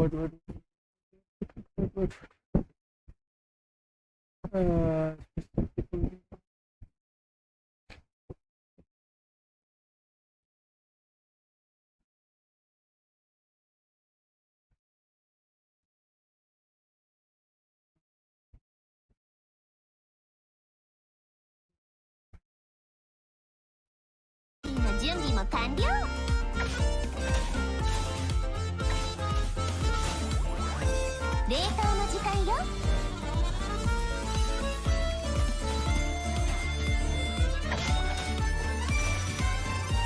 wait, wait, wait, wait. Uh,準備も完了。冷凍の時間よ。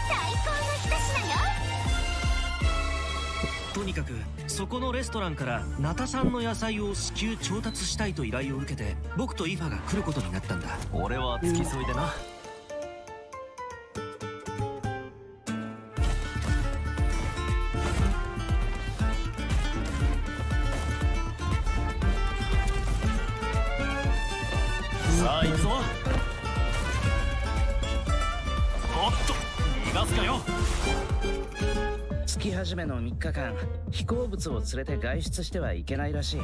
最高の一品よ。とにかくそこのレストランからナタ産の野菜を至急調達したいと依頼を受けて、僕とイファが来ることになったんだ。俺は付き添いでな。さあ行くぞ。おっと逃がすかよ。月始めの3日間、飛行物を連れて外出してはいけないらしい。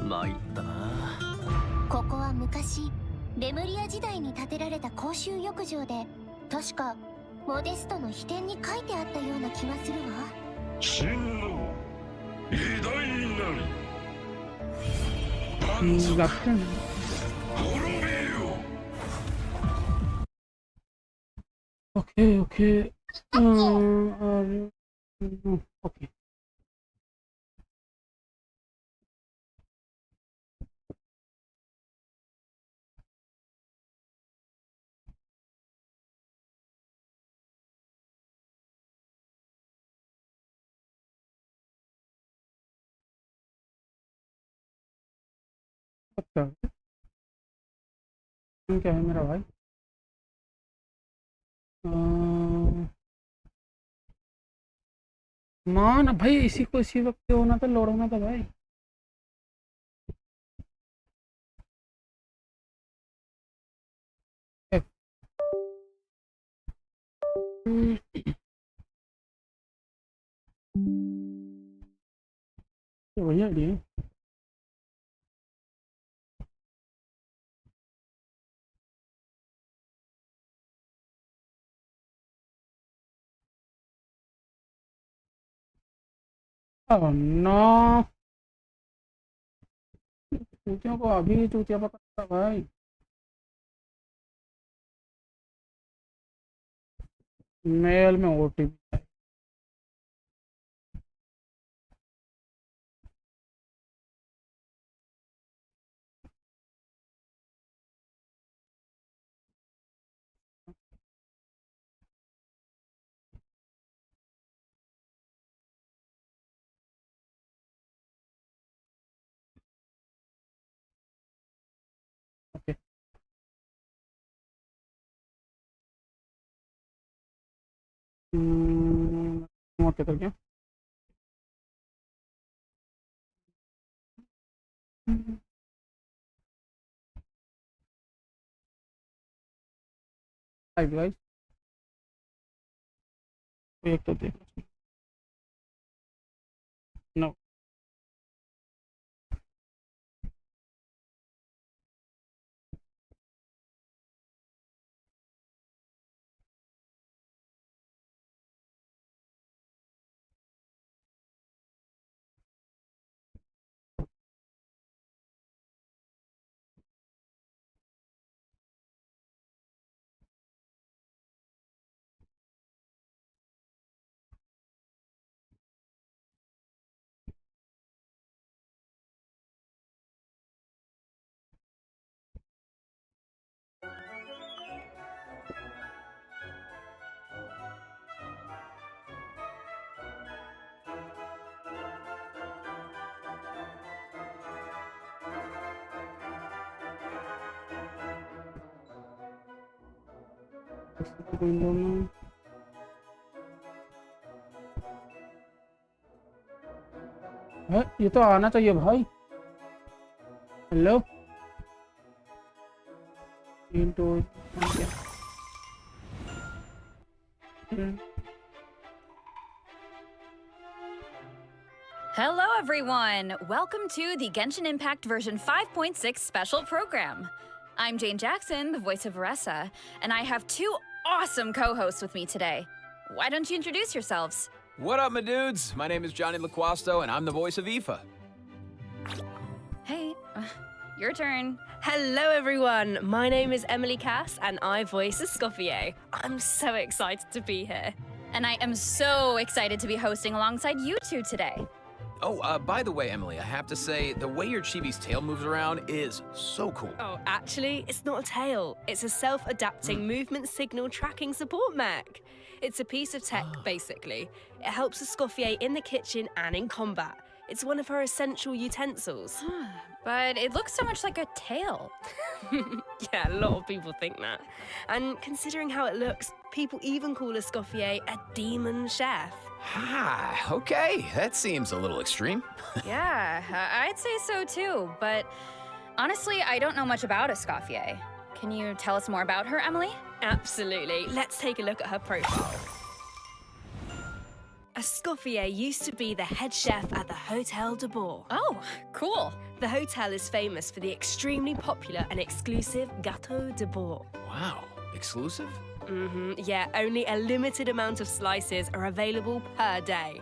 参ったな。ここは昔レムリア時代に建てられた公衆浴場で、確かモデストの秘典に書いてあったような気がするわ。真の偉大なりいい学生ね。滅びよ。Okay, okay. Okay. क्या है मेरा भाई? मान भाई, इसी को इसी वक्त होना था, लोड होना था भाई। बढ़िया आइडिया। Oh no, चूतियों को अभी चूतिया पकड़ता भाई। मेल में ओटीपी। ओके, मोड के तो क्या? हाय गाइस, एक तो देख नो। विंडो में है, ये तो आना चाहिए भाई। Hello, Hello, everyone! Welcome to the Genshin Impact version 5.6 special program. I'm Jane Jackson, the voice of Varessa, and I have two awesome co-hosts with me today. Why don't you introduce yourselves? What up, my dudes? My name is Johnny LaQuasto, and I'm the voice of Aoife. Hey, your turn. Hello everyone, my name is Emily Cass and I voice Escoffier. I'm so excited to be here. And I am so excited to be hosting alongside you two today. Oh, by the way, Emily, I have to say, the way your chibi's tail moves around is so cool. Oh, actually, it's not a tail. It's a self-adapting movement signal tracking support mech. It's a piece of tech, basically. It helps Escoffier in the kitchen and in combat. It's one of her essential utensils. But it looks so much like a tail. Yeah, a lot of people think that. And considering how it looks, people even call Escoffier a demon chef. Ah, okay. That seems a little extreme. Yeah, I'd say so too, but honestly, I don't know much about Escoffier. Can you tell us more about her, Emily? Absolutely. Let's take a look at her profile. Escoffier used to be the head chef at the Hotel de Bourg. Oh, cool. The hotel is famous for the extremely popular and exclusive Gâteau de Bourg. Wow, exclusive? Yeah, only a limited amount of slices are available per day.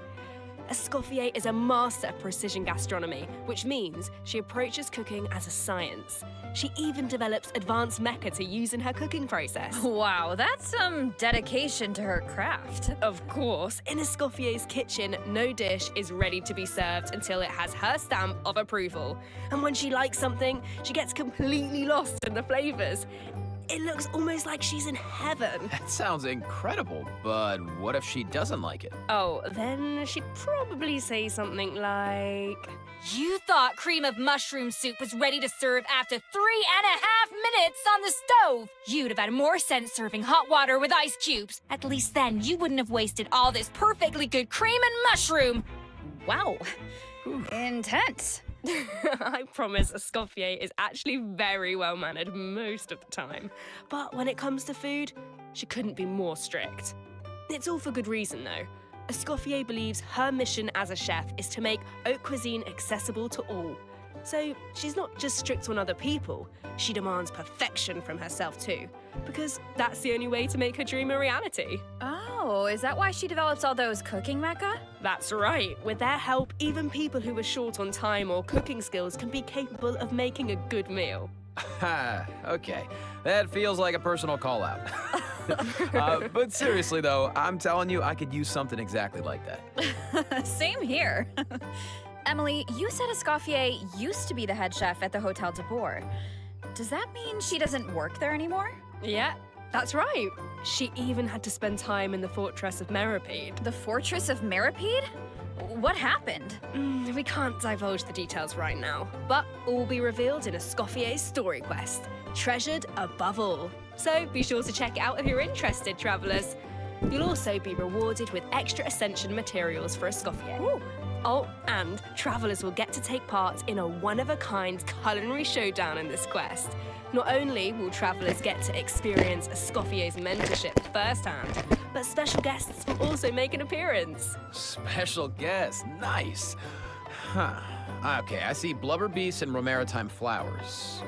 Escoffier is a master of precision gastronomy, which means she approaches cooking as a science. She even develops advanced mecha to use in her cooking process. Wow, that's some dedication to her craft. Of course, in Escoffier's kitchen, no dish is ready to be served until it has her stamp of approval. And when she likes something, she gets completely lost in the flavors. It looks almost like she's in heaven. That sounds incredible, but what if she doesn't like it? Oh, then she'd probably say something like... You thought cream of mushroom soup was ready to serve after 3.5 minutes on the stove. You'd have had more sense serving hot water with ice cubes. At least then you wouldn't have wasted all this perfectly good cream and mushroom. Wow, intense. I promise Escoffier is actually very well-mannered most of the time. But when it comes to food, she couldn't be more strict. It's all for good reason, though. Escoffier believes her mission as a chef is to make haute cuisine accessible to all. So she's not just strict on other people, she demands perfection from herself too. Because that's the only way to make her dream a reality. Oh, is that why she develops all those cooking mecha? That's right. With their help, even people who are short on time or cooking skills can be capable of making a good meal. Ha, okay. That feels like a personal call-out. But seriously, though, I'm telling you, I could use something exactly like that. Same here. Emily, you said Escoffier used to be the head chef at the Hotel de Bourg. Does that mean she doesn't work there anymore? Yeah, that's right. She even had to spend time in the Fortress of Meripede. The Fortress of Meripede? What happened? We can't divulge the details right now, but all will be revealed in Escoffier's story quest, treasured above all. So be sure to check it out if you're interested, travellers. You'll also be rewarded with extra ascension materials for Escoffier. Ooh. Oh, and travellers will get to take part in a one-of-a-kind culinary showdown in this quest. Not only will travellers get to experience Escoffier's mentorship firsthand, but special guests will also make an appearance. Special guest, nice. Huh. Okay, I see blubber beasts and romaritime flowers.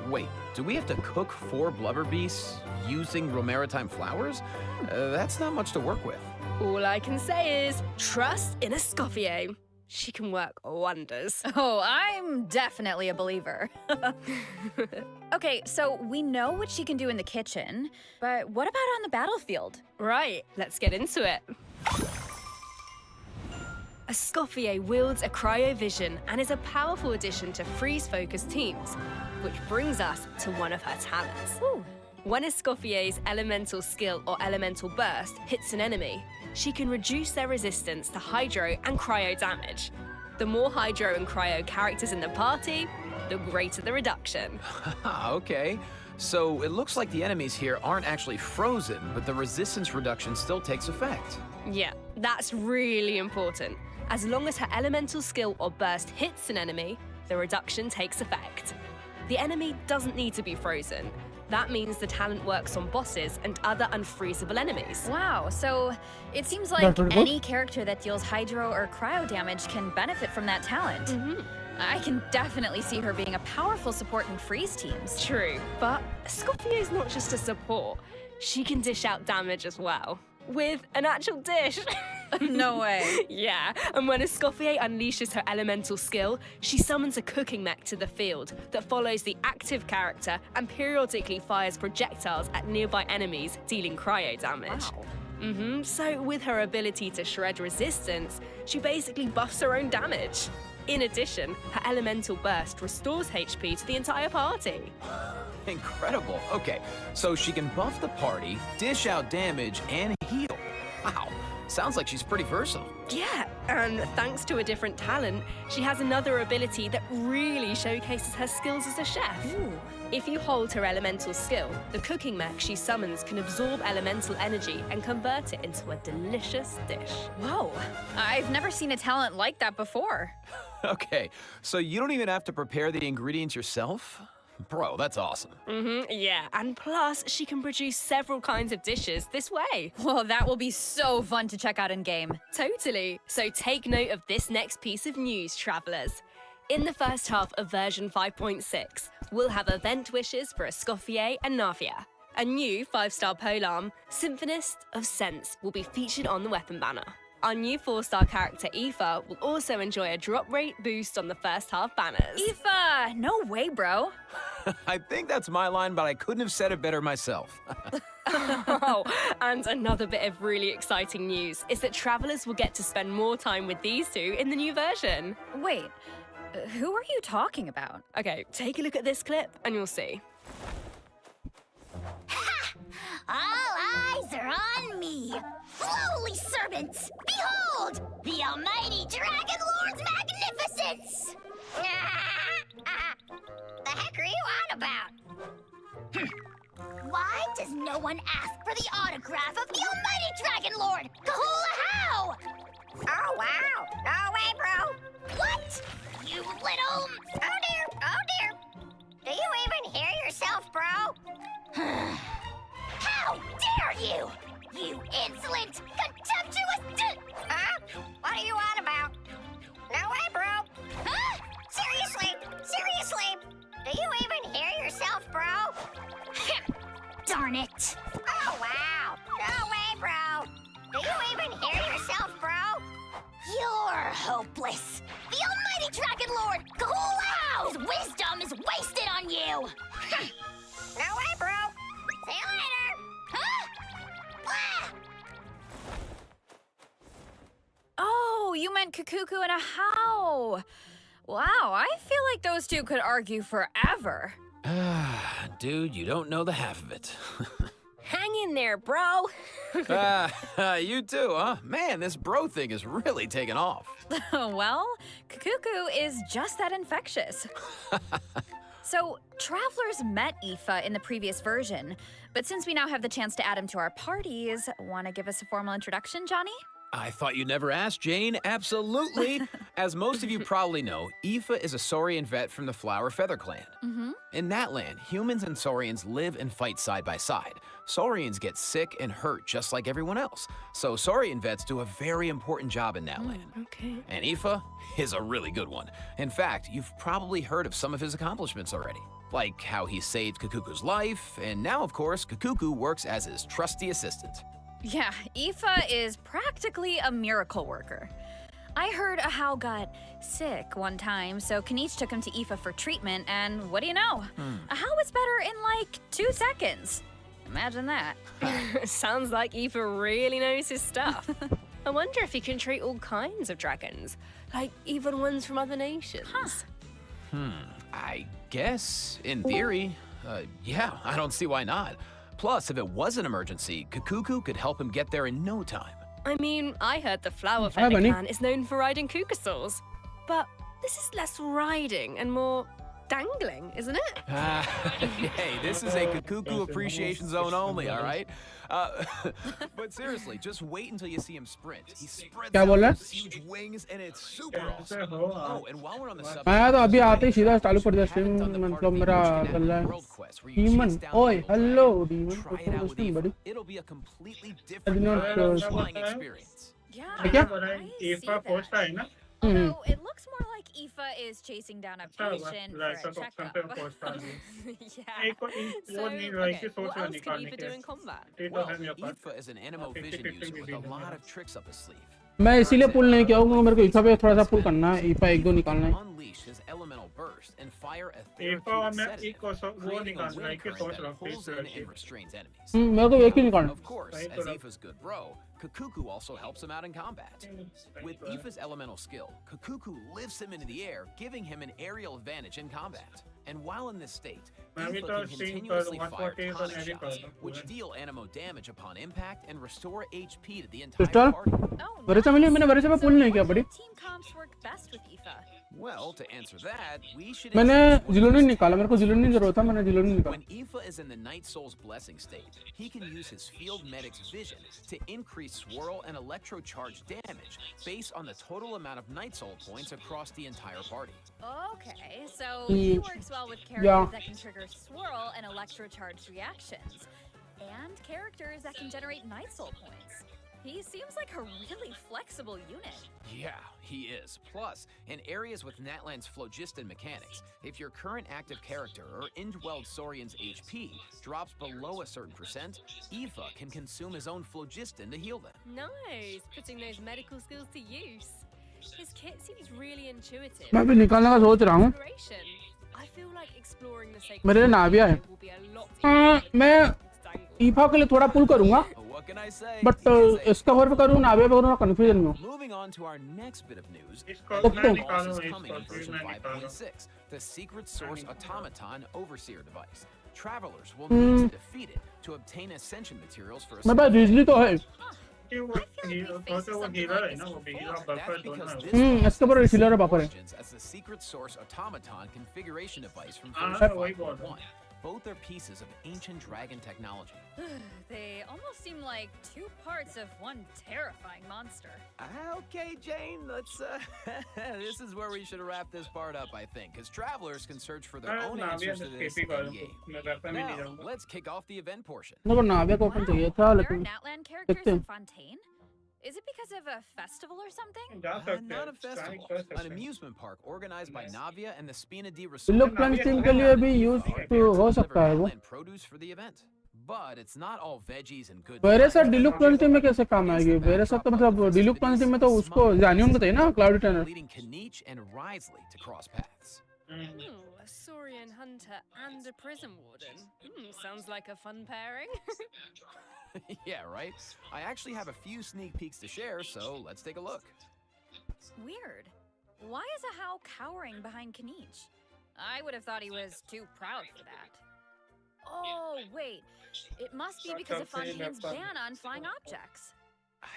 Wait, do we have to cook 4 blubber beasts using romaritime flowers? That's not much to work with. All I can say is trust in Escoffier. She can work wonders. Oh, I'm definitely a believer. Okay, so we know what she can do in the kitchen, but what about on the battlefield? Right, let's get into it. Escoffier wields a cryovision and is a powerful addition to freeze-focused teams, which brings us to one of her talents. Ooh. When Escoffier's elemental skill or elemental burst hits an enemy, she can reduce their resistance to hydro and cryo damage. The more hydro and cryo characters in the party, the greater the reduction. Okay, so it looks like the enemies here aren't actually frozen, but the resistance reduction still takes effect. Yeah, that's really important. As long as her elemental skill or burst hits an enemy, the reduction takes effect. The enemy doesn't need to be frozen. That means the talent works on bosses and other unfreezable enemies. Wow, so it seems like That's pretty good. any character that deals hydro or cryo damage can benefit from that talent. I can definitely see her being a powerful support in freeze teams. True, but Escoffier's not just a support. She can dish out damage as well. With an actual dish. No way. Yeah, and when Escoffier unleashes her elemental skill, she summons a cooking mech to the field that follows the active character and periodically fires projectiles at nearby enemies, dealing cryo damage. Wow. So with her ability to shred resistance, she basically buffs her own damage. In addition, her elemental burst restores HP to the entire party. Incredible. Okay, so she can buff the party, dish out damage, and heal. Wow, sounds like she's pretty versatile. Yeah, and thanks to a different talent, she has another ability that really showcases her skills as a chef. Ooh. If you hold her elemental skill, the cooking mech she summons can absorb elemental energy and convert it into a delicious dish. Whoa, I've never seen a talent like that before. Okay, so you don't even have to prepare the ingredients yourself? Bro, that's awesome. Yeah, and plus, she can produce several kinds of dishes this way. Well, that will be so fun to check out in game. Totally. So take note of this next piece of news, travelers. In the first half of version 5.6, we'll have event wishes for Escoffier and Navia. A new 5-star polearm, Symphonist of Sense, will be featured on the weapon banner. Our new 4-star character, Aoife, will also enjoy a drop rate boost on the first half banners. Aoife, no way, bro. I think that's my line, but I couldn't have said it better myself. Oh, and another bit of really exciting news is that travelers will get to spend more time with these two in the new version. Wait, who are you talking about? Okay, take a look at this clip and you'll see. All eyes are on me. Lowly servants, behold, the almighty Dragon Lord's magnificence! The heck are you on about? Why does no one ask for the autograph of the almighty Dragon Lord? Kahula how? Oh, wow. No way, bro. What? You little... Oh, dear. Do you even hear yourself, bro? How dare you! You insolent, contemptuous Huh? What are you on about? No way, bro. Huh? Seriously? Do you even hear yourself, bro? Darn it. Oh, wow. No way, bro. Do you even hear yourself, bro? You're hopeless. The almighty Dragon Lord, Kahulao's wisdom is wasted on you. No way, bro. See you later. Huh? Ah! Oh, you meant Kukuku and a how. Wow, I feel like those two could argue forever. Dude, you don't know the half of it. Hang in there, bro. You too, huh? Man, this bro thing is really taking off. Well, Kukuku is just that infectious. So, travelers met Aoife in the previous version, but since we now have the chance to add him to our parties, want to give us a formal introduction, Johnny? I thought you'd never ask, Jane. Absolutely. As most of you probably know, Aoife is a Saurian vet from the Flower Feather clan. In that land, humans and Saurians live and fight side by side. Saurians get sick and hurt just like everyone else. So Saurian vets do a very important job in that land. Okay. And Aoife is a really good one. In fact, you've probably heard of some of his accomplishments already. Like how he saved Kukuku's life, and now, of course, Kukuku works as his trusty assistant. Yeah, Aoife is practically a miracle worker. I heard a how got sick one time, so Kaniche took him to Aoife for treatment, and what do you know? A how was better in like 2 seconds. Imagine that. Sounds like Aoife really knows his stuff. I wonder if he can treat all kinds of dragons, like even ones from other nations. I guess, in theory, yeah, I don't see why not. Plus, if it was an emergency, Kukuku could help him get there in no time. I mean, I heard the Flower Hi, Feather Bunny. clan is known for riding Kukasaurs. But this is less riding and more dangling, isn't it? Hey, this is a Kakuku appreciation zone only, all right? But seriously, just wait until you see him sprint. He spreads क्या out बोल रहा है? those huge wings, and it's super awesome. Oh, and while we're on the subject, मैं तो अभी आते ही सीधा चालू कर दिया if you haven't stream done the part मतलब B मेरा version चल रहा of है World Quest where you demon chase down ओए evil hello dragon, demon try it out with listing Eva. बड़ी It'll be a completely I did different not, flying experience. Yeah, क्या? I see that. Hmm Although it looks more like Aoife is chasing down a patient for a checkup. Yeah. So, okay, what else can Aoife do in combat? Well, Aoife is an animo vision user with a lot of tricks up his sleeve. मैं इसीलिए पुल नहीं किया हूँ क्योंकि मेरे को ईफा पे थोड़ा सा पुल करना है ईफा एक दो निकालना है Unleash his elemental burst and fire a therapeutic setting, creating a wind current that pulls in and restrains enemies. मेरे को एक ही निकालना Of course, as Aoife's good bro, Kakuku also helps him out in combat. With Aoife's elemental skill, Kakuku lifts him into the air, giving him an aerial advantage in combat. And while in this state, Aoife can continuously fire tonic shots, which deal animo damage upon impact and restore HP to the entire Crystal? party. Oh, वरिसा मिली मैंने वरिसा पे पुल नहीं किया बड़ी Team comps work best with Aoife. Well, to answer that, we should मैंने examine what जिलोनी Aoife's निकाला मेरे को जिलोनी जरूरत था मैंने जिलोनी निकाला When Aoife is in the Night Soul's blessing state, he can use his field medic's vision to increase swirl and electrocharge damage based on the total amount of Night Soul points across the entire party. Okay, so he works well with characters that can trigger swirl and electrocharged reactions, and characters that can generate Night Soul points. He seems like a really flexible unit. Yeah, he is. Plus, in areas with Natlan's phlogiston mechanics, if your current active character or indwelled Saurian's HP drops below a certain percent, Aoife can consume his own phlogiston to heal them. Nice, putting those medical skills to use. His kit seems really intuitive. मैं भी निकालने का सोच रहा हूँ Exploration. I feel like exploring the sacred मेरे लिए नाविया है will be a lot मैं ईफा के लिए थोड़ा पुल करूंगा What can I say? But इसका और पे करूँ नाविया पे करूँ कंफ्यूजन में हूँ Moving on to our next bit of news, Okay. is coming in version 5.6, the secret source automaton overseer device. Travelers will need to defeat it to obtain ascension materials for मेरे पास Ridgely तो है इसके ऊपर रिसीलर है बापर है as the secret source automaton configuration device from version 5.1. Both are pieces of ancient dragon technology. They almost seem like two parts of one terrifying monster. Okay, Jane, let's this is where we should wrap this part up, I think, because travelers can search for their own answers to this in-game. Now, let's kick off the event portion. मेरे को नाविया को open चाहिए था There are लेकिन Natlan characters देखते हैं in Fontaine? Is it because of a festival or something? Not a festival, an amusement park organized by Navia and the Spina di इन लोग plan team के लिए भी यूज हो सकता है वो produce for the event. But it's not all veggies and good. मेरे साथ डिलुक प्लान टीम में कैसे काम आएगी मेरे साथ तो मतलब डिलुक प्लान टीम में तो उसको जानियन को चाहिए ना cloudy टनर Leading Kanich and Risley to cross paths. A Saurian hunter and a prison warden. Sounds like a fun pairing. Yeah, right? I actually have a few sneak peeks to share, so let's take a look. Weird. Why is a How cowering behind Kanich? I would have thought he was too proud for that. Oh, wait. It must be because of Fontaine's ban on flying objects.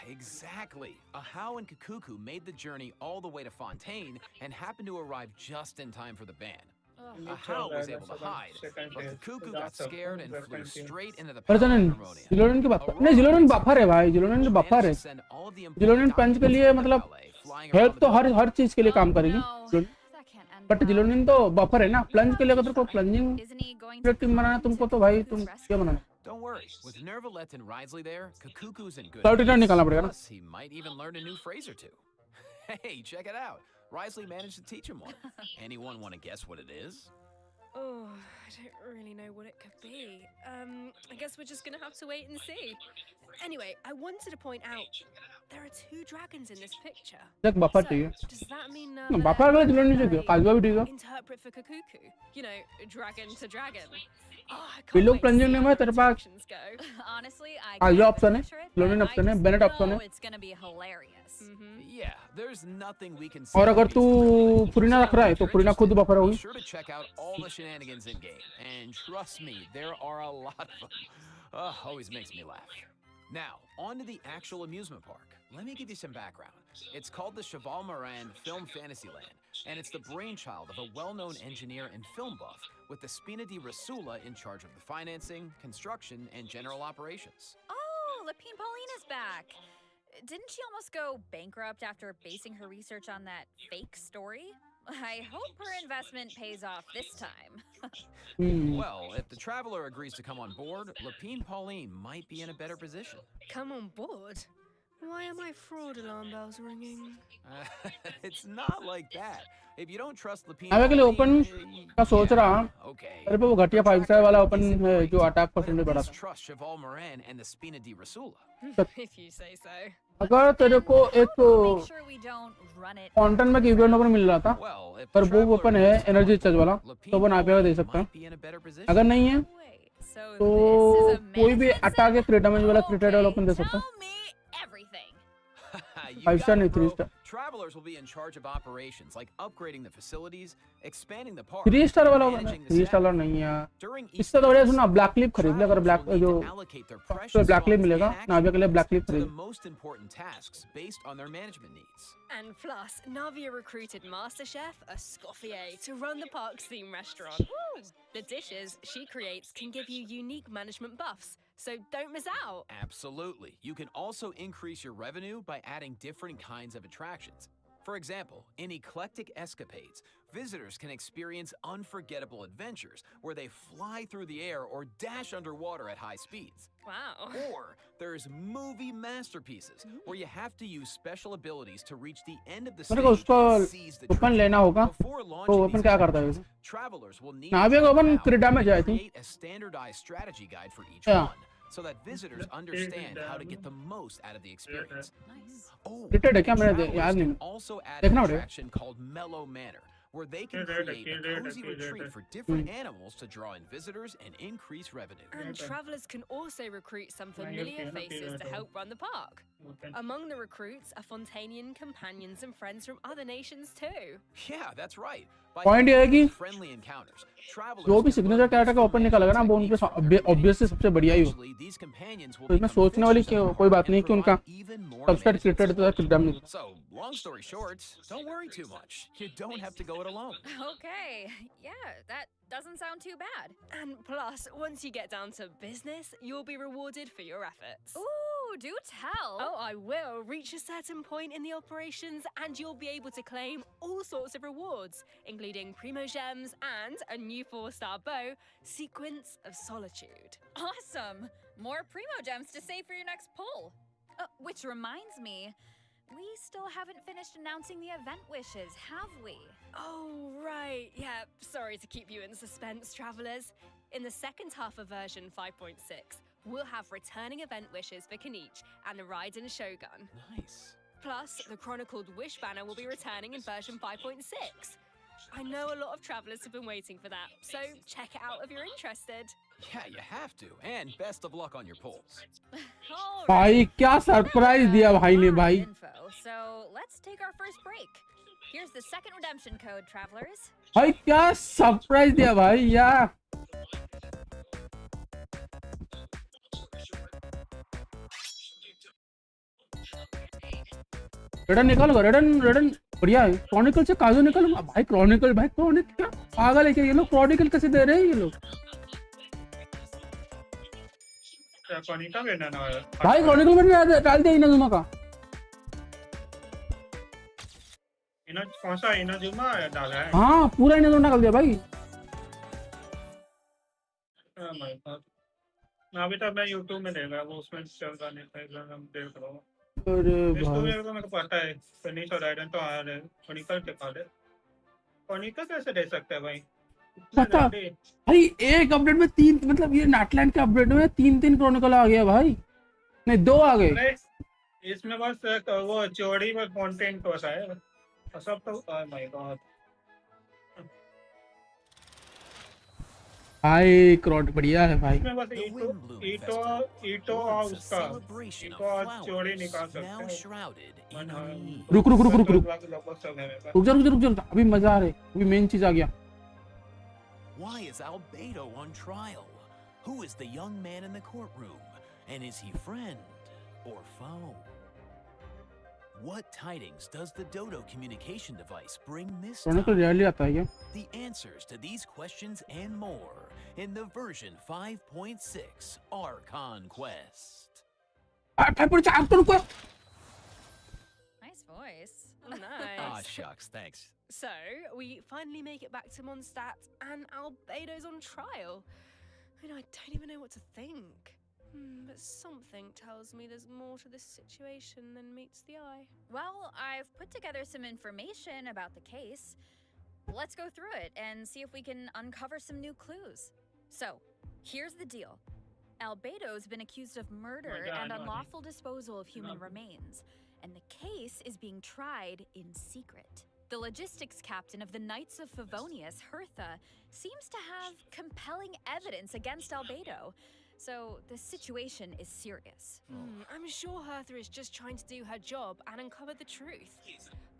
Exactly. Ahau and Kakuku made the journey all the way to Fontaine and happened to arrive just in time for the ban. Ahau was able to hide, but Kakuku got scared and flew straight into the पर जन जिलोरन की बात नहीं जिलोरन buffer है भाई जिलोरन जो buffer है जिलोरन पंच के लिए मतलब हेल्प तो हर चीज के लिए काम करेगी बट जिलोरन तो बफर है ना प्लंज के लिए अगर तुमको प्लंजिंग टीम बनाना तुमको तो भाई तुम क्या बनाना Don't worry, with Nervalet and Risley there, Kakuku's in good cloudy toner निकालना पड़ेगा ना Plus, he might even learn a new phrase or two. Hey, check it out. Risley managed to teach him one. Anyone want to guess what it is? Oh, I don't really know what it could be. I guess we're just gonna have to wait and see. Anyway, I wanted to point out there are two dragons in this picture. देख buffer चाहिए Does that mean buffer का जिलोरन नहीं चाहिए काजवा भी ठीक है interpret for Kakuku? You know, dragon to dragon. ये लोग प्लंजिंग में तेरे पास Honestly, I काजवा can't ऑप्शन है picture it, जिलोरन but ऑप्शन है I just Bennett option know है it's gonna be hilarious. Yeah, there's nothing we can और say अगर तू based on पुरीना रख रहा है तो पुरीना खुद बफर Be होगी sure to check out all the shenanigans in game, and trust me, there are a lot of them. Always makes me laugh. Now, on to the actual amusement park. Let me give you some background. It's called the Cheval Moran Film Fantasyland, and it's the brainchild of a well-known engineer and film buff, with the Spina di Rasula in charge of the financing, construction, and general operations. Oh, Lapine Pauline is back. Didn't she almost go bankrupt after basing her research on that fake story? I hope her investment pays off this time. Well, if the Traveler agrees to come on board, Lapine Pauline might be in a better position. Come on board? Why are my fraud alarm bells ringing? It's not like that. If you don't trust Lapine आवे के लिए open का सोच रहा हूँ। okay. अरे पे वो घटिया 5 स्टार वाला ओपन है जो अटैक परसेंटेज बढ़ा था। Trust Cheval Moran and the Spina di Rasula. If you say so. अगर तेरे को एक Make sure we don't run it. Fountain में इवेंट ओपन मिल रहा था, Well, if पर the वो Traveler ओपन है agrees to energy come, charge वाला, Lapine तो वो आप यहाँ दे Pauline सकता है। might be in a better position. अगर नहीं है Wait, so तो this is a कोई भी management अटैक या क्रेटा मैच वाला center? क्रिकेट वाला ओपन दे सकता है। Tell me everything. You 5 got star it, नहीं 3 bro. Star. Travelers will be in charge of operations, like upgrading the facilities, expanding the park, 3 star वाला open है, managing the 3 star staff. वाला नहीं है। During इससे तो बढ़िया सुना each ब्लैक क्लिप खरीद ले, अगर ब्लैक travelers will जो need to allocate their तो precious ब्लैक क्लिप funds मिलेगा, and नाविया के लिए ब्लैक क्लिप to the खरीद। most important tasks based on their management needs. And plus, Navia recruited Master Chef Escoffier to run the park's theme restaurant. Woo! The dishes she creates can give you unique management buffs, so don't miss out. Absolutely. You can also increase your revenue by adding different kinds of attractions. For example, in Eclectic Escapades, visitors can experience unforgettable adventures where they fly through the air or dash underwater at high speeds. Wow. Or there's movie masterpieces where you have to use special abilities to reach the end of the मेरे को stage उसको and seize the open treasure. लेना होगा। Before तो launching open these क्या करता है adventures, वैसे? travelers will need नाविया to का ओपन check out क्रेटा में and जाए थी। create a standardized strategy guide for each Yeah. one, so that visitors understand how to get the most out of the experience. Nice. Oh, रिटेड है क्या? मैंने याद travelers नहीं। can also add देखना an पड़ेगा। attraction called Mellow Manor, where they can create a cozy retreat for different animals to draw in visitors and increase revenue. And travelers can also recruit some familiar faces to help run the park. Among the recruits are Fontanian companions and friends from other nations too. Yeah, that's right. By Point ये है कि friendly encounters, travelers जो भी can signature learn character का open निकालेगा ना, वो उनके ऑब्वियसली सबसे बढ़िया ही हो। Eventually, these companions will तो इसमें become सोचने वाली fixtures of the कोई park बात नहीं and कि उनका provide even more सबसे management क्रिकेट support. तो क्रिकेट में। So, long story short, don't worry too much. You don't have to go it alone. Okay. Yeah, that doesn't sound too bad. And plus, once you get down to business, you'll be rewarded for your efforts. Ooh, do tell. Oh, I will. Reach a certain point in the operations and you'll be able to claim all sorts of rewards, including Primo Gems and a new 4-star bow, Sequence of Solitude. Awesome. More Primo Gems to save for your next pull. Which reminds me, we still haven't finished announcing the event wishes, have we? Oh, right. Yeah, sorry to keep you in suspense, travelers. In the second half of version 5.6, we'll have returning event wishes for Kanichi and the Raiden Shogun. Nice. Plus, the Chronicled Wish banner will be returning in version 5.6. I know a lot of travelers have been waiting for that, so check it out if you're interested. Yeah, you have to. And best of luck on your polls. All भाई क्या surprise दिया भाई ने भाई। info. So let's take our first break. Here's the second redemption code, travelers. भाई क्या surprise दिया भाई यार। रेडन निकालूंगा, रेडन बढ़िया है। क्रॉनिकल से काजू निकालूंगा भाई। क्रॉनिकल क्या पागल है क्या ये लोग? क्रॉनिकल कैसे दे रहे हैं ये लोग? भाई क्रॉनिकल में डाल दिया इनाजुमा का। कौन सा इनाजुमा डाला है? हाँ पूरा इनाजुमा डाल दिया भाई। अभी तक मैं YouTube में देख रहा हूँ, उसमें चल रहा नहीं, हम देख रहा हूँ। अरे इस तो भाई मेरे को पता है, फिनिश और राइडन तो आ रहे हैं, क्रॉनिकल के बाद है। क्रॉनिकल कैसे दे सकते हैं भाई? पता भाई एक अपडेट में 3, मतलब ये नाटलैंड के अपडेट में 3 क्रॉनिकल आ गया भाई। नहीं 2 आ गए। इसमें बस वो चोरी में कंटेंट होता है, सब तो ओह माय गॉड। भाई क्रॉड बढ़िया है भाई। इसमें बस ईटो और उसका ईटो और चोरी निकाल सकते हैं। रुक लगभग सब है मेरे पास। रुक जा अभी मजा आ रहा है। अभी मेन चीज आ गया। Why is Albedo on trial? Who is the young man in the courtroom? And is he friend or foe? What tidings does the Dodo communication device bring this रोने को time? rarely आता है क्या? The answers to these questions and more in the version 5.6 Archon Quest. 5.6 Archon Quest. Nice voice. Nice. Ah, shucks, thanks. So, we finally make it back to Mondstadt, and Albedo's on trial. I don't even know what to think. But something tells me there's more to this situation than meets the eye. Well, I've put together some information about the case. Let's go through it and see if we can uncover some new clues. So, here's the deal. Albedo's been accused of murder and unlawful disposal of human remains, and the case is being tried in secret. The logistics captain of the Knights of Favonius, Hertha, seems to have compelling evidence against Albedo, so the situation is serious. I'm sure Hertha is just trying to do her job and uncover the truth.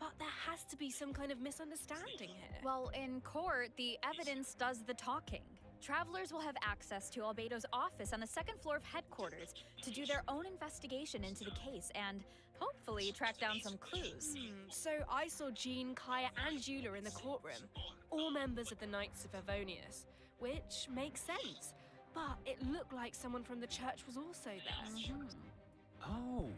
But there has to be some kind of misunderstanding here. Well, in court, the evidence does the talking. Travelers will have access to Albedo's office on the second floor of headquarters to do their own investigation into the case and hopefully track down some clues. So I saw Jean, Kaya, and Jula in the courtroom, all members of the Knights of Favonius, which makes sense. But it looked like someone from the church was also there. Oh,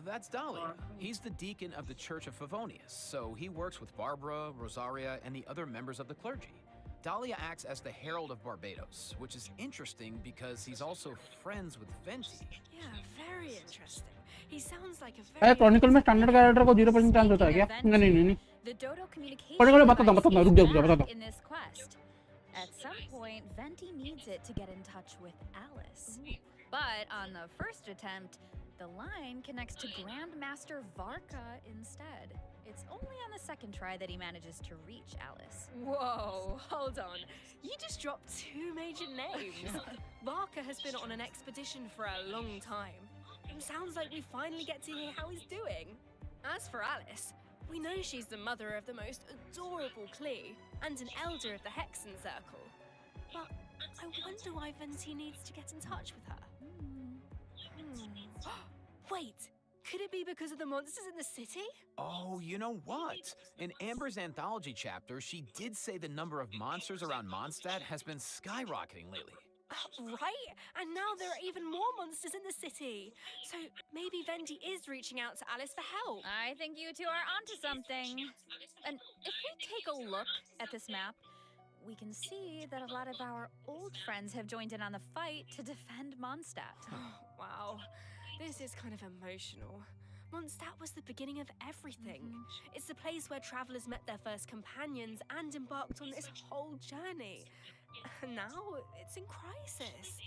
that's Dahlia. He's the deacon of the Church of Favonius, so he works with Barbara, Rosaria, and the other members of the clergy. Dahlia acts as the Herald of Barbados, which is interesting because he's also friends with Venti. Yeah, very interesting. He sounds like a very... Chronicle में standard character को 0% chance होता है क्या? नहीं. The Dodo communication बताता रुक जाओ. in this quest. At some point, Venti needs it to get in touch with Alice. But on the first attempt, the line connects to Grandmaster Varka instead. It's only on the second try that he manages to reach Alice. Whoa, hold on. You just dropped two major names. Barker has been on an expedition for a long time. It sounds like we finally get to hear how he's doing. As for Alice, we know she's the mother of the most adorable Klee and an elder of the Hexen Circle. But I wonder why Venti needs to get in touch with her. Wait, could it be because of the monsters in the city? Oh, you know what? In Amber's anthology chapter, she did say the number of monsters around Mondstadt has been skyrocketing lately. Right? And now there are even more monsters in the city. So maybe Venti is reaching out to Alice for help. I think you two are onto something. And if we take a look at this map, we can see that a lot of our old friends have joined in on the fight to defend Mondstadt. Wow, this is kind of emotional. Mondstadt was the beginning of everything. It's the place where travelers met their first companions and embarked on this whole journey. And now it's in crisis.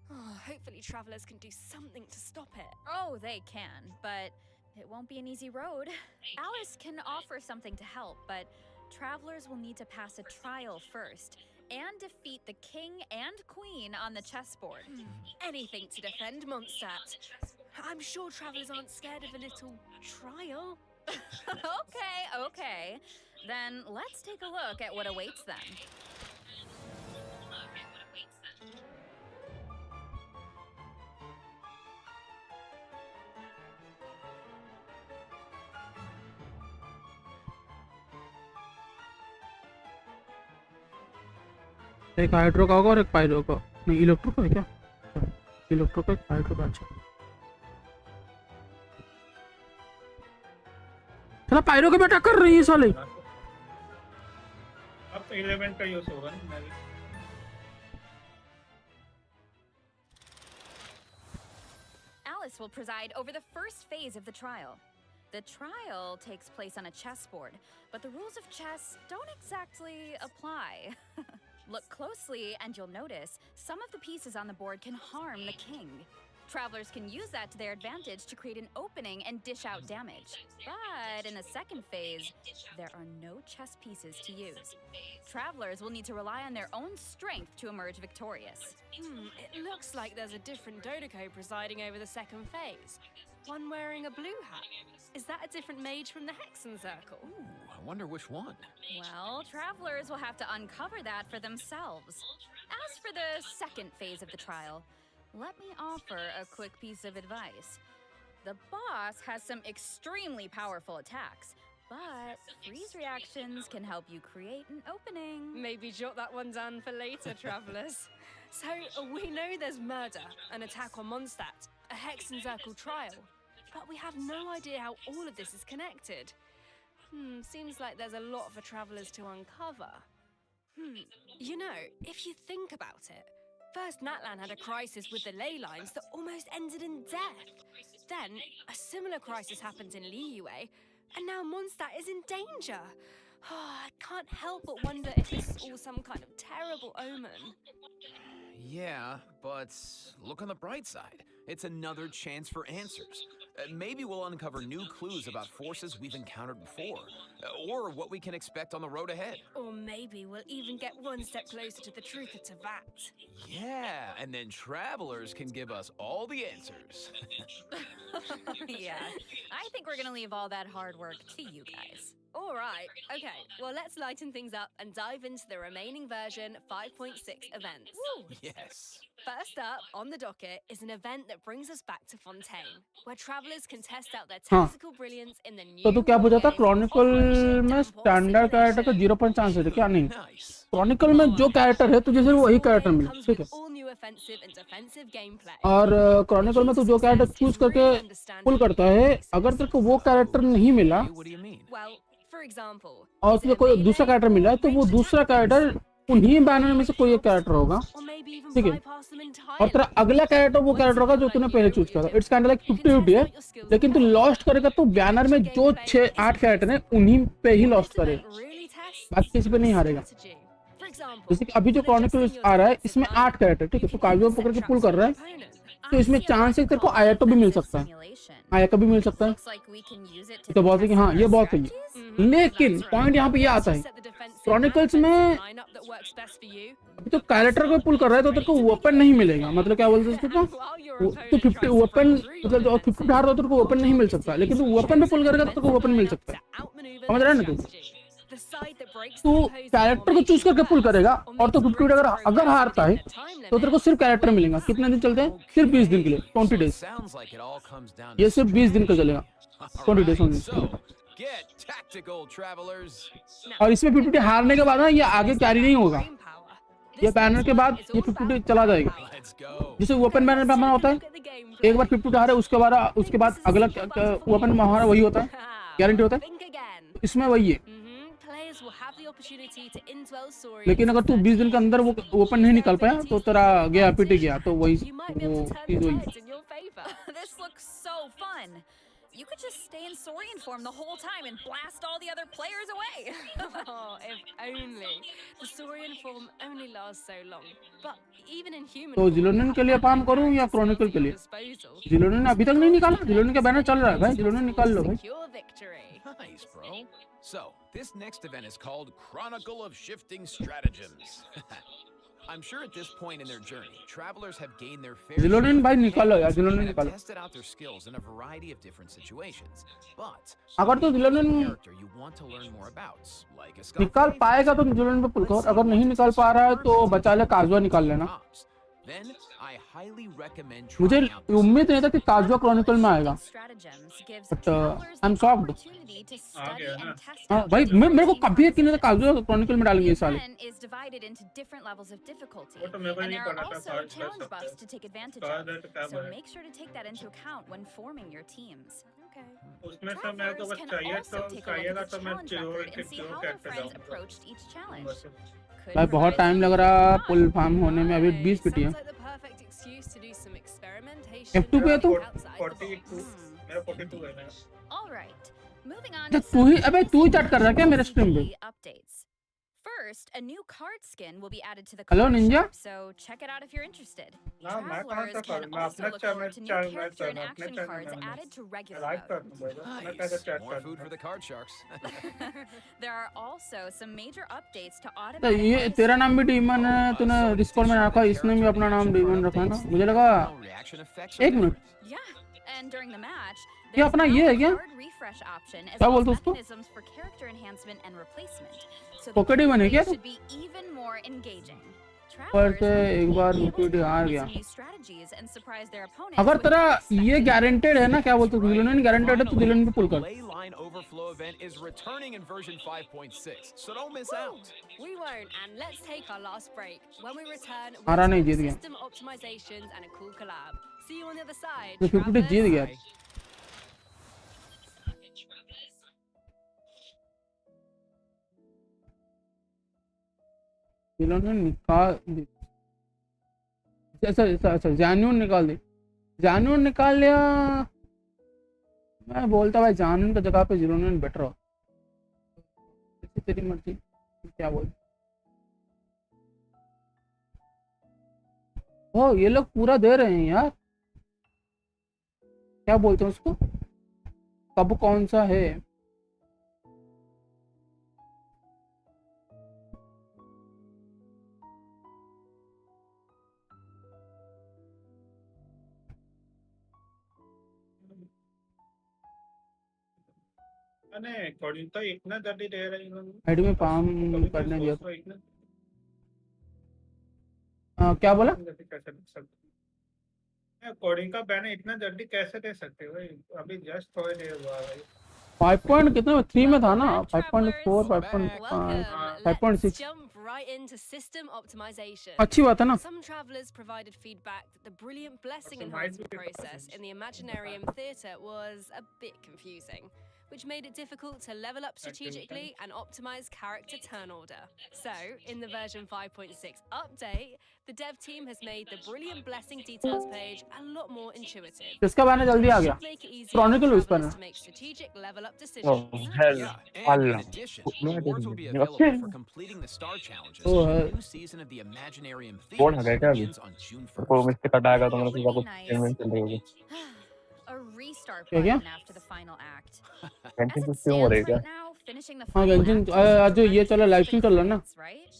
Oh, hopefully travelers can do something to stop it. Oh, they can, but it won't be an easy road. Alice can offer something to help, but travelers will need to pass a trial first and defeat the king and queen on the chessboard. Anything to defend Mondstadt. I'm sure travelers aren't scared of a little trial. Okay. Then let's take a look at what awaits them. एक hydro का होगा और एक pyro का. नहीं, electro का है क्या? इलेक्ट्रो का, एक हाइड्रो का. अच्छा, चला पाइरो के बेटा कर रही है साले. अब 11 का यूज होगा ना. Alice will preside over the first phase of the trial. The trial takes place on a chessboard, but the rules of chess don't exactly apply. Look closely and you'll notice some of the pieces on the board can harm the king. Travelers can use that to their advantage to create an opening and dish out damage. But in the second phase, there are no chess pieces to use. Travelers will need to rely on their own strength to emerge victorious. It looks like there's a different Dodoko presiding over the second phase. One wearing a blue hat. Is that a different mage from the Hexen Circle? Ooh, I wonder which one. Well, travelers will have to uncover that for themselves. As for the second phase of the trial, let me offer a quick piece of advice. The boss has some extremely powerful attacks, but freeze reactions can help you create an opening. Maybe jot that one down for later, travelers. So, we know there's murder, an attack on Mondstadt, a Hex and Circle trial, but we have no idea how all of this is connected. Seems like there's a lot for travelers to uncover. You know, if you think about it, first Natlan had a crisis with the ley lines that almost ended in death. Then, a similar crisis happened in Liyue, and now Mondstadt is in danger. I can't help but wonder if this is all some kind of terrible omen. Yeah, but look on the bright side. It's another chance for answers. Maybe we'll uncover new clues about forces we've encountered before, or what we can expect on the road ahead. Or maybe we'll even get one step closer to the truth of Tavat. Yeah, and then travelers can give us all the answers. Yeah, I think we're gonna leave all that hard work to you guys. All right, okay, well, let's lighten things up and dive into the remaining version 5.6 events. Woo! Yes. First up on the docket is an event that brings us back to Fontaine, where travelers can test out their हाँ tactical brilliance in the new तो क्या पूछा था game, Chronicle Operation में Temple standard character का Simulation. 0% chance है क्या? नहीं, Nice. क्रॉनिकल में जो कैरेक्टर है तुझे सिर्फ वही कैरेक्टर Game मिले, comes ठीक है? with all new offensive and defensive gameplay. और क्रॉनिकल में तू जो कैरेक्टर चूज करके पुल करता है, अगर तेरे को वो कैरेक्टर नहीं मिला What do you mean? Well, for example, और तुझे कोई दूसरा कैरेक्टर मिला है, तो वो दूसरा कैरेक्टर उन्हीं बैनर में से कोई एक कैरेक्टर होगा, or maybe even ठीक है? bypass them और entirely. तेरा अगला कैरेक्टर वो कैरेक्टर होगा जो तूने पहले चूज किया था. इट्स काइंड लाइक 50-50 है, लेकिन तू लॉस्ट करेगा तो बैनर में जो 6-8 कैरेक्टर हैं उन्हीं पे ही लॉस्ट करेगा, Really test बाकी किसी पे नहीं हारेगा. strategy. For example, जैसे कि अभी जो क्रॉनिकल आ रहा है इसमें 8 कैरेक्टर, ठीक है? तो काजू पकड़ के पुल कर रहा है, तो इसमें चांस है तेरे को आयाटो भी मिल सकता है, आयाका भी मिल सकता है. Looks like we can use it to तो बहुत है कि हाँ ये बहुत सही है, strategies. लेकिन पॉइंट यहाँ पे ये आता है, क्रॉनिकल्स में अभी तो कैरेक्टर को पुल कर रहा है तो तेरे को वेपन नहीं मिलेगा. मतलब क्या बोलते हैं उसको, तो 50 वेपन मतलब जो 50 हार तो तेरे को वेपन नहीं मिल सकता, लेकिन तू वेपन पे पुल करेगा तो तेरे को वेपन मिल सकता है. समझ रहा है ना तू? तू कैरेक्टर को चूज करके पुल करेगा और तो 50 अगर हारता है तो तेरे को सिर्फ कैरेक्टर मिलेगा. कितने दिन चलते हैं? सिर्फ 20 दिन के लिए, 20 days. Sounds like it all comes down ये सिर्फ 20 दिन का चलेगा, 20 days only. So, get tactical, travelers. और इसमें 50 हारने के बाद ना ये आगे कैरी नहीं होगा, ये बैनर के बाद ये 50 चला जाएगा. Let's go. जैसे वेपन बैनर पे हमारा होता है, एक बार 50 हारे उसके बाद अगला वेपन में हमारा वही होता है, गारंटी होता है. इसमें वही है, लेकिन अगर तू 20 दिन के अंदर वो वेपन नहीं निकाल पाया तो तेरा गया पिट गया, तो वही वो चीज वही. This looks so fun. You could just stay in Saurian form the whole time and blast all the other players away. Oh, if only. The Saurian form only lasts so long. But even in human तो जिलोनियन के लिए काम करूं या Chronicle के लिए? जिलोनियन अभी तक नहीं निकाला, जिलोनियन का बैनर चल रहा है भाई, जिलोनियन निकाल लो भाई. secure victory. Nice, bro. So, this next event is called Chronicle of Shifting Stratagems. I'm sure at this point in their journey, travelers have gained their fair जिलोनियन भाई निकालो यार, जिलोनियन and have निकालो. tested out their skills in a variety of different situations. But अगर तो जिलोनियन character you want to learn more about, like a निकाल पाएगा तो जिलोनियन पे पुल कर, अगर नहीं निकाल पा रहा है तो बचा ले काजुआ निकाल लेना. Then I highly recommend मुझे trying out उम्मीद नहीं था कि काजुआ क्रॉनिकल में आएगा, Stratagems gives but travelers I am the shocked. opportunity to study गया ना. and test हाँ out भाई, different मेरे को abilities कभी यकीन नहीं था काजुआ maps. क्रॉनिकल में डालेंगे The ये साले. event is divided into different levels of difficulty, वो तो मेरे को and नहीं there are पता था, also कार्ड कर challenge सकते buffs हैं. to take advantage card of, है तो क्या so बने? make sure to take that into account when forming your teams. Okay. उसमें से मेरे को Travelers बस can चाहिए also तो take a look चाहिएगा at the तो मैं challenge जो record and see how their character friends डालूंगा. approached each challenge. बस. Could भाई बहुत provide टाइम some लग रहा fun. पुल फार्म होने में, अभी 20 पिटी है. Sounds like the perfect excuse to do some experimentation F2 पे है तू? outside the 42 box. मेरा 42 है मेरा. All right. Moving on तो to तू ही some अबे तू ही चैट कर रहा है क्या मेरे स्ट्रीम पे? CE updates. First, a new card skin will be added to the Hello, card Ninja? shop, so check it out if you're interested. ना मैं कहाँ Travelers से can करूँ? मैं also अपने look channel forward to new channel character and अपने action channel cards में added to regular live mode. कर दूँ भाई. मैं कैसे Nice. Chat More food for करता the card sharks. There are also some major updates to तो automatic ये artist तेरा नाम भी डीमन है, तूने डिस्कॉर्ड में रखा, इसने भी अपना नाम डीमन रखा है ना? मुझे लगा Reaction effects एक minute, Yeah, and during the match, ये there's अपना now ये है a क्या? card refresh option as क्या well बोलते as उसको? mechanisms for character enhancement and replacement. So the pocket ही बने क्या gameplay तू? should be even more engaging. पर से एक बार लिक्विड हार गया। अगर तेरा ये गारंटेड है ना, क्या बोलते हैं, जिलोनियन गारंटेड है तो जिलोनियन पे पुल कर। Ley line overflow event is returning in version 5.6, so don't miss out. We won't, and let's take our last break. When we return, हारा नहीं, we'll जीत talk गया। system optimizations and a cool collab. See you on the other side. तो 50 जीत गया। जिलोनियन निकाल, अच्छा जानून निकाल दे, जानून निकाल लिया। मैं बोलता भाई जानून की जगह पे जिलोनियन बेटर हो, तेरी मर्जी, क्या बोल। ओ ये लोग पूरा दे रहे हैं यार, क्या बोलते हैं उसको, कब कौन सा है। अने कोडिंग तो इतना जल्दी दे रही हूँ। हेड में काम करने दिया तो क्या बोला, कोडिंग का बैन इतना जल्दी कैसे दे सकते हो भाई, अभी जस्ट थोड़ी देर हुआ भाई। 5 पॉइंट कितने 3 में था ना, 5.4 5.5 5.6। Jump right into system optimization. अच्छी बात है ना। Some travelers provided feedback that the brilliant blessing enhancement process in the Imaginarium Theatre was a bit confusing, which made it difficult to level up strategically and optimize character turn order. So, in the version 5.6 update, the dev team has made the brilliant blessing details page a lot more intuitive. किसका ban जल्दी आ गया, Chronicle whisper To make strategic level up Oh, decisions. hell. Yeah, and in Allah. addition, No, I rewards will didn't. be You available okay? for completing the star challenges. Oh, The new season of the Imaginarium कौन है क्या अभी? begins on June तो को 1st. Mistake हटाएगा तो मतलब कुछ Nice. Payment चल रही होगी। A restart क्या क्या? button after the final act. Painting As it कुछ क्यों हो रही है stands क्या? right now, finishing the हाँ final गेंशिन act आज जो ये चला लाइव स्ट्रीम चल रहा है ना, right?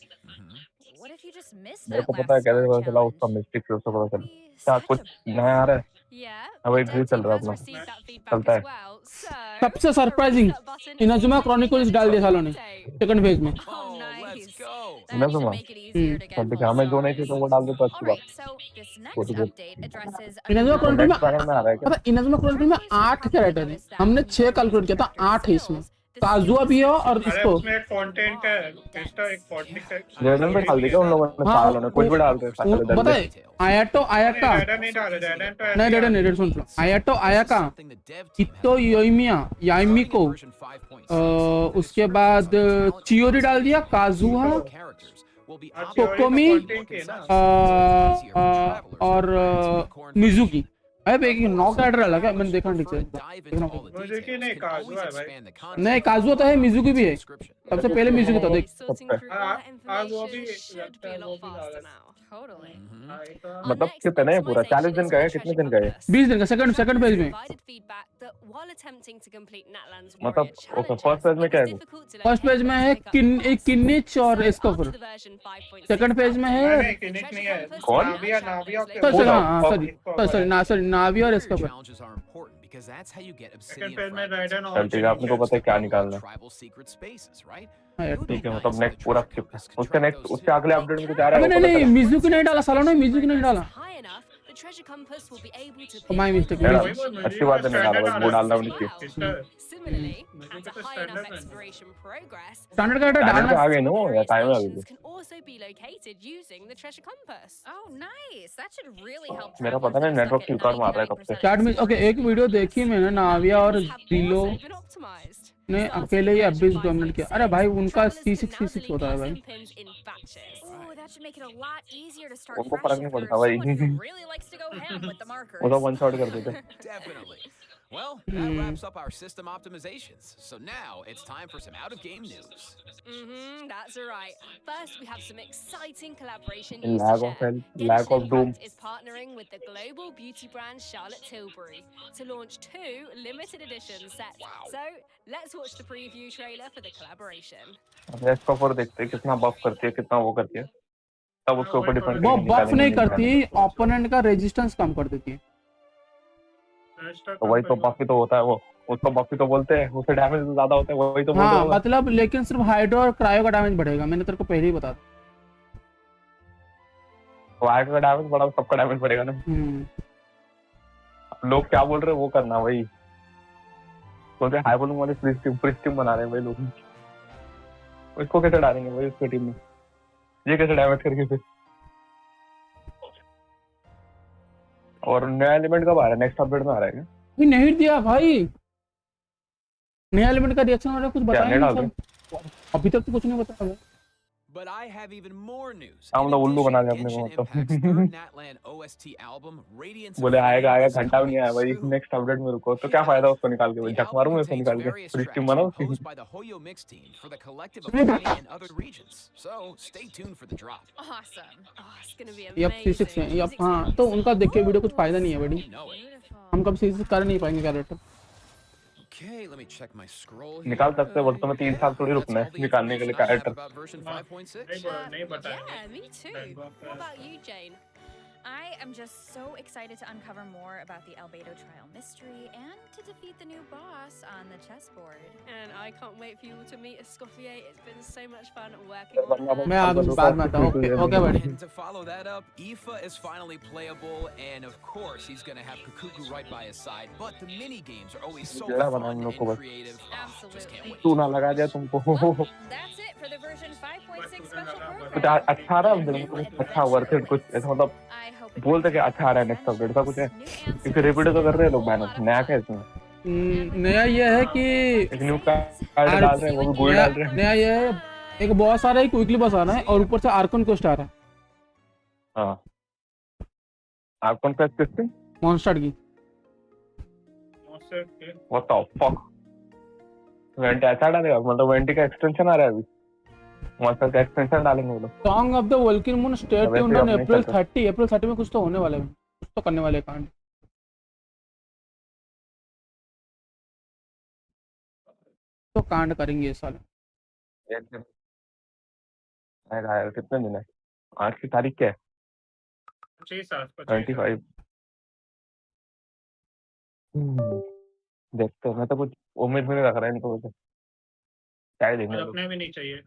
What if you just missed मेरे that को last पता है कैसे star पता चला उसका challenge? मिस्टेक फिर से पता चला। Be क्या such कुछ a नया आ रहा है? Yeah, हाँ भाई the ड्रिल dev चल team रहा है has अपना। received that feedback चलता as है। well. So, सबसे the surprising restart button is Inazuma making chronicles a डाल दिया little सालों ने update. सेकंड पेज में। Oh, Oh, nice. let's go. That इतना should सुना। make it easier to get सब full दिखा मैं जो नहीं थी stars. तो वो डाल दे तो अच्छी बात। Alright, so this वो next तो update addresses Inazuma another Chronicle next panel में आ रहा है क्या? पता, इनाजुमा क्रॉनिकल में 8 कैरेक्टर है, हमने 6 कैलकुलेट किया था, 8 है इसमें, काजुआ भी है और अरे इसको उसमें एक कंटेंट है, इसका एक कंटेंट रेडन पे डाल दिया उन लोगों ने, हाँ पागलों ने कुछ भी डाल दे साले पता दल्ले। है आयाटो आयाका नहीं डाले, डेडन तो नहीं डेडन नहीं सुन लो, आयाटो आयाका इतो योइमिया याइमिको, उसके बाद चियोरी डाल दिया, काजुहा, कोकोमी और मिजुकी। अरे एक 9 कैरेक्टर अलग है, मैंने देखा ठीक से देखना। मिजुकी नहीं, काजुआ है भाई। नहीं काजुआ तो है, मिजुकी भी है, सबसे पहले मिजुकी था देख। Sorting through all that आज वो भी information should be a लगता है, वो lot भी faster डाला। now. Totally. Our मतलब next कितने हैं पूरा? 40 दिन का है, optimization कितने is दिन का है? Treasure 20 दिन का सेकंड पेज में। provided feedback that while attempting to complete Natlan's मतलब warrior okay challenges, first page में it क्या was है? difficult to first page locate में and है pick up किन्निच quests. और So, एस्कोफर। after the version 5.6 second page में है नहीं किनिक नहीं है, कौन? नाविया नाविया के सॉरी हाँ, हाँ सॉरी नावी और एस्कोफर। Challenges are important because that's how you get second obsidian page में fragments. राइडन चल ठीक है, आपने को पता है क्या निकालना है। Tribal secret spaces, right? हाँ यार ठीक है मतलब नेक्स्ट पूरा skip है। उसका नेक्स्ट उसके अगले अपडेट में कुछ आ रहा अबे है? नहीं नहीं मिजुकी नहीं डाला सालों ने, मिजुकी नहीं डाला, high enough, the treasure compass will be able to my mistake, मेरा my अच्छी बात है नहीं डाला, बस वो डालना नहीं चाहिए। Similarly, मुझे at a तो high enough standard है। exploration progress, standard character channel पे डालना। आ गए ना या टाइम है अभी spaces भी? can also be located using the treasure compass. Oh, nice. That should really help. मेरा travelers पता नहीं that are नेटवर्क stuck क्यों at कर मार रहा है कब से। 99% चैट में ओके एक वीडियो देखी मैंने, नाविया और Have दिलो also been optimized. ने Starting अकेले ही with अब्बिस version डोमिनेट किया। 5.6, अरे भाई उनका travelers can C6 now C6 delete होता है custom भाई। pins in batches. Oh, that should make it a lot easier to start उनको fresh फर्क if नहीं you're पड़ता भाई। someone who really likes to go ham with the markers. वो तो वन शॉट कर देते। Definitely. Well, that wraps up our system optimizations. So now it's time for some out-of-game news. That's right. First, we have some exciting collaboration In news lag to of share. hell, lag Genshin of doom. Impact is partnering with the global beauty brand Charlotte Tilbury to launch 2 limited edition sets. Wow. So, let's watch the preview trailer for the collaboration. अब इसका ऊपर देखते हैं कितना बफ करती है, कितना वो करती है, तब उसके ऊपर डिपेंड वो बफ नहीं करती, ओपोनेंट का रेजिस्टेंस कम कर देती है। तो वही तो बफ ही तो होता है वो, उसको बफ ही तो बोलते हैं, उससे डैमेज ज्यादा होता है, वही तो बोलते हाँ हैं। मतलब लेकिन सिर्फ हाइड्रो और क्रायो का डैमेज बढ़ेगा, मैंने तेरे को पहले ही बता वायर का डैमेज बड़ा, सबका डैमेज पड़ेगा ना। लोग क्या बोल रहे हैं वो करना भाई, बोलते हाई वॉल्यूम वाले प्रिस्टीम बना रहे हैं भाई लोग। इसको कैसे डालेंगे भाई उसकी टीम में, ये कैसे डैमेज करके फिर। और नया एलिमेंट कब आ रहा है, नेक्स्ट अपडेट में आ रहा है क्या? भी नहीं दिया भाई, नया एलिमेंट का रिएक्शन वाला कुछ बताया नहीं सर, अभी तक तो कुछ नहीं बताया भाई। But I have even more news. हम तो उल्लू बना दिया अपने को मतलब। Natlan OST album, Radiance बोले आएगा आएगा, is घंटा भी नहीं आया भाई, coming नेक्स्ट अपडेट में रुको। तो क्या फायदा उसको निकाल के, The झक album मारूंगा उसको contains निकाल के, various प्रिस्टीम tracks बनाओ composed उसकी। by the Hoyo Mix team for the collective of Kenny and other regions. So stay tuned for the drop. Awesome. Oh, it's gonna be yup amazing. C6 में yup, हाँ तो उनका देख के video कुछ फायदा नहीं है बड़ी, You know it. हम कब C6 कर नहीं पाएंगे character. Okay, let me check my scroll here. निकाल सकते हैं, बोलते मैं 3 साल थोड़ी रुकना है निकालने के लिए कैरेक्टर। About version 5.6. नहीं बताया। Yeah, me too. What about you, Jane? I am just so excited to uncover more about the Albedo trial mystery and to defeat the new boss on the chessboard. And I can't wait for you all to meet Escoffier. It's been so much fun working on her. मैं आज बाद में आता हूँ। Okay buddy। And to follow that up, Aoife is finally playable, and of course he's gonna have Kukuku right by his side. But the mini games are always so जड़ा fun बनाओ हम and लोग को बस। creative. Oh, just can't wait. तू ना लगा दिया तुमको। Well, that's it for the version 5.6 special कुछ program. अच्छा आ रहा है, अच्छा वर्थ इट कुछ ऐसा, मतलब I hope it बोलते कि brings अच्छा आ रहा है नेक्स्ट अपडेट का कुछ है, new answers क्योंकि रिपीट तो कर रहे हैं लोग and a banner. lot of नया fun. क्या है इसमें? नया ये है कि एक न्यू कार्ड डाल रहे हैं, वो भी गोल्ड डाल रहे हैं। नया ये है, एक बॉस आ रहा है, क्विकली बॉस आ रहा है, और ऊपर से आर्कन क्वेस्ट आ रहा है, हाँ आप कौन सा सिस्टम मॉन्स्टर की। व्हाट द फक, वेंटी ऐसा डालेगा, मतलब वेंटी का एक्सटेंशन आ रहा है अभी, मॉन्स्टर का एक्सटेंशन डालेंगे वो लोग। Song of the volkin moon stay वैसे ट्यून्ड ऑन अपने अप्रैल चलते। 30, अप्रैल 30 में कुछ तो होने वाला है, कुछ तो करने वाले कांड, तो कांड करेंगे इस साल। एक दिन आएगा यार, कितने दिन है, आज की तारीख क्या है? 25। देखते हैं, मैं तो कुछ उम्मीद भी नहीं रख रहा है इनको, क्या ही देंगे लोग। अपने भी नहीं चाहिए।